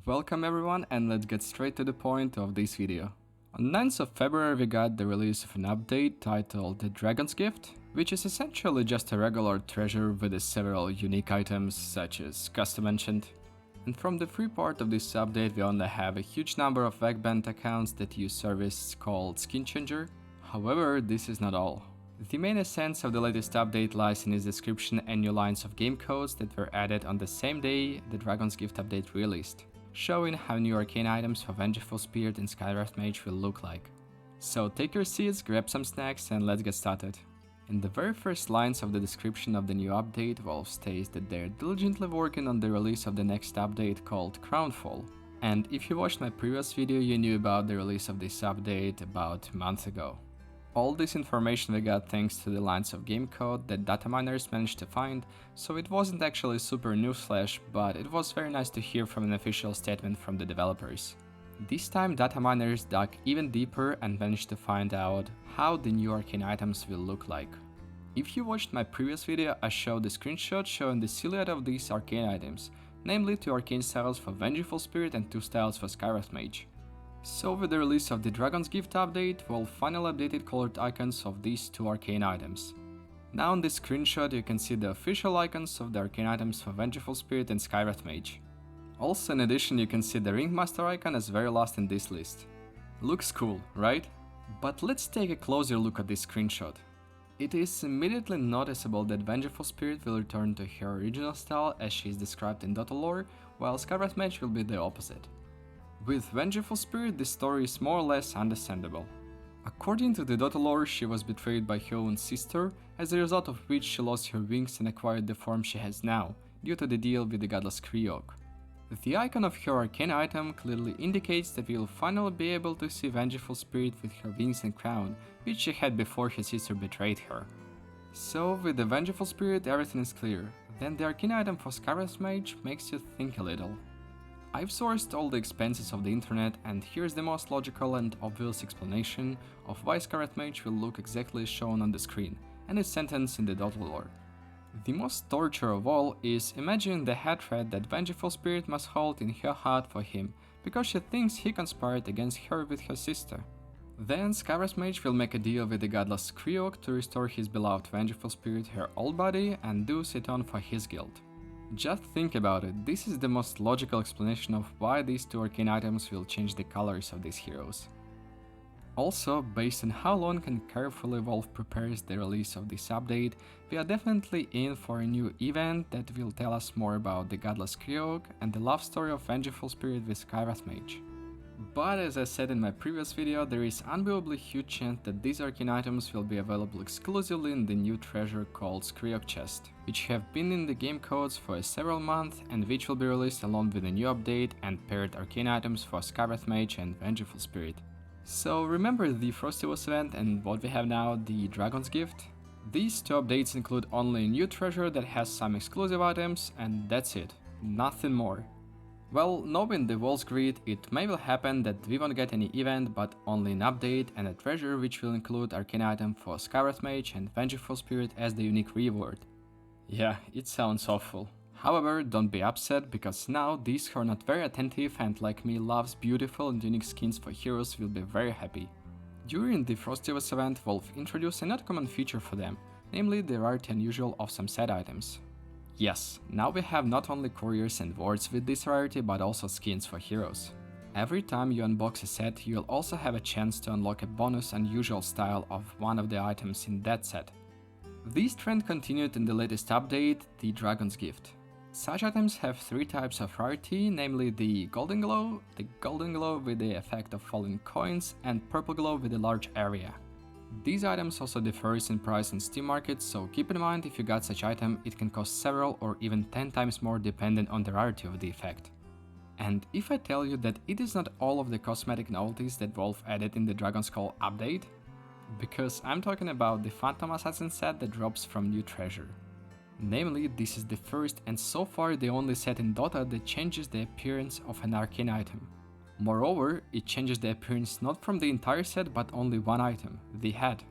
Welcome everyone, and let's get straight to the point of this video. On 9th of February we got the release of an update titled The Dragon's Gift, which is essentially just a regular treasure with several unique items such as custom enchant. And from the free part of this update we only have a huge number of Veg-banned accounts that use service called Skin Changer. However, this is not all. The main essence of the latest update lies in its description and new lines of game codes that were added on the same day the Dragon's Gift update released, showing how new Arcana items for Vengeful Spirit and Skywrath Mage will look like. So take your seats, grab some snacks, and let's get started. In the very first lines of the description of the new update, Valve states that they are diligently working on the release of the next update called Crownfall. And if you watched my previous video, you knew about the release of this update about a month ago. All this information we got thanks to the lines of game code that data miners managed to find, so it wasn't actually super newsflash, but it was very nice to hear from an official statement from the developers. This time data miners dug even deeper and managed to find out how the new arcane items will look like. If you watched my previous video, I showed a screenshot showing the silhouette of these arcane items, namely 2 arcane styles for Vengeful Spirit and 2 styles for Skywrath Mage. So with the release of the Dragon's Gift update, Valve finally updated colored icons of these 2 arcane items. Now on this screenshot you can see the official icons of the arcane items for Vengeful Spirit and Skywrath Mage. Also in addition you can see the Ringmaster icon as very last in this list. Looks cool, right? But let's take a closer look at this screenshot. It is immediately noticeable that Vengeful Spirit will return to her original style as she is described in Dota lore, while Skywrath Mage will be the opposite. With Vengeful Spirit, the story is more or less understandable. According to the Dota lore, she was betrayed by her own sister, as a result of which she lost her wings and acquired the form she has now, due to the deal with the godless Kriok. The icon of her arcane item clearly indicates that we will finally be able to see Vengeful Spirit with her wings and crown, which she had before her sister betrayed her. So with the Vengeful Spirit everything is clear, then the arcane item for Skywrath Mage makes you think a little. I've sourced all the expenses of the internet, and here's the most logical and obvious explanation of why Skywrath Mage will look exactly as shown on the screen, and is sentenced in the Dota lore. The most torture of all is imagining the hatred that Vengeful Spirit must hold in her heart for him, because she thinks he conspired against her with her sister. Then Skywrath Mage will make a deal with the godless Kriok to restore his beloved Vengeful Spirit her old body and do sit on for his guilt. Just think about it, this is the most logical explanation of why these 2 arcane items will change the colors of these heroes. Also, based on how long and carefully Valve prepares the release of this update, we are definitely in for a new event that will tell us more about the godless Kriok and the love story of Vengeful Spirit with Skywrath Mage. But as I said in my previous video, there is unbelievably huge chance that these arcane items will be available exclusively in the new treasure called Kriok Chest, which have been in the game codes for several months and which will be released along with a new update and paired arcane items for Skywrath Mage and Vengeful Spirit. So remember the Frosty-Wars event and what we have now, the Dragon's Gift? These 2 updates include only a new treasure that has some exclusive items, and that's it, nothing more. Well, knowing the Valve's greed, it may well happen that we won't get any event but only an update and a treasure which will include arcane item for Skywrath Mage and Vengeful Spirit as the unique reward. Yeah, it sounds awful. However, don't be upset, because now these who are not very attentive and like me loves beautiful and unique skins for heroes will be very happy. During the Frosty-Wars event, Valve introduced a not common feature for them, namely the rarity unusual of some set items. Yes, now we have not only couriers and wards with this rarity, but also skins for heroes. Every time you unbox a set, you'll also have a chance to unlock a bonus unusual style of one of the items in that set. This trend continued in the latest update, the Dragon's Gift. Such items have 3 types of rarity, namely the Golden Glow with the effect of falling coins, and Purple Glow with a large area. These items also differs in price in Steam Market, so keep in mind if you got such item, it can cost several or even 10 times more depending on the rarity of the effect. And if I tell you that it is not all of the cosmetic novelties that Valve added in the Dragon's Call update, because I'm talking about the Phantom Assassin set that drops from New Treasure. Namely, this is the first and so far the only set in Dota that changes the appearance of an arcane item. Moreover, it changes the appearance not from the entire set but only one item, the head.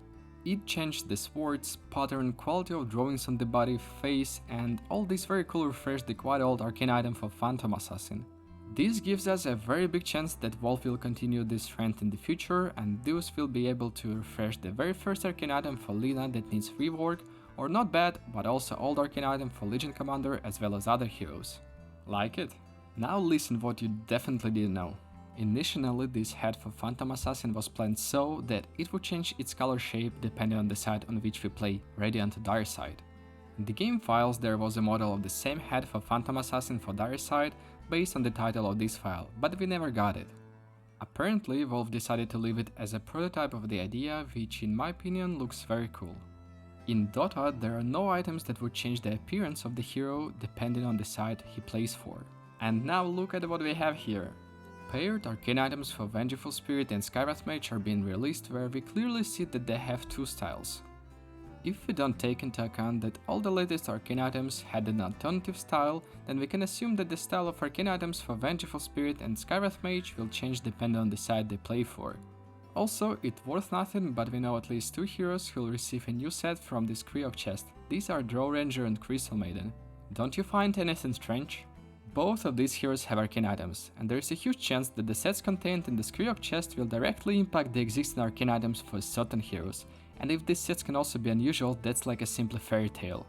It changed the swords, pattern, quality of drawings on the body, face, and all this very cool refreshed the quite old arcane item for Phantom Assassin. This gives us a very big chance that Valve will continue this trend in the future, and thus will be able to refresh the very first Arcane item for Lina that needs rework, or not bad, but also old Arcane item for Legion Commander as well as other heroes. Like it? Now listen what you definitely didn't know. Initially, this head for Phantom Assassin was planned so that it would change its color shape depending on the side on which we play, Radiant or Dire side. In the game files there was a model of the same head for Phantom Assassin for Dire side based on the title of this file, but we never got it. Apparently, Valve decided to leave it as a prototype of the idea, which in my opinion looks very cool. In Dota, there are no items that would change the appearance of the hero depending on the side he plays for. And now look at what we have here. Paired Arcane items for Vengeful Spirit and Skywrath Mage are being released, where we clearly see that they have two styles. If we don't take into account that all the latest Arcane items had an alternative style, then we can assume that the style of Arcane items for Vengeful Spirit and Skywrath Mage will change depending on the side they play for. Also, it's worth nothing, but we know at least two heroes who will receive a new set from this Kriok chest. These are Draw Ranger and Crystal Maiden. Don't you find anything strange? Both of these heroes have Arcane items, and there is a huge chance that the sets contained in the Kriok chest will directly impact the existing Arcane items for certain heroes, and if these sets can also be unusual, that's like a simple fairy tale.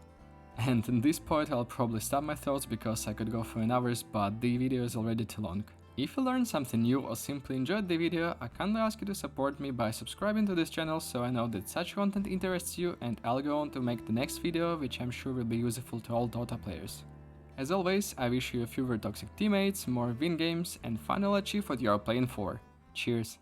And in this point I'll probably stop my thoughts because I could go for an hours, but the video is already too long. If you learned something new or simply enjoyed the video, I kindly ask you to support me by subscribing to this channel so I know that such content interests you, and I'll go on to make the next video, which I'm sure will be useful to all Dota players. As always, I wish you fewer toxic teammates, more win games, and finally achieve what you are playing for. Cheers!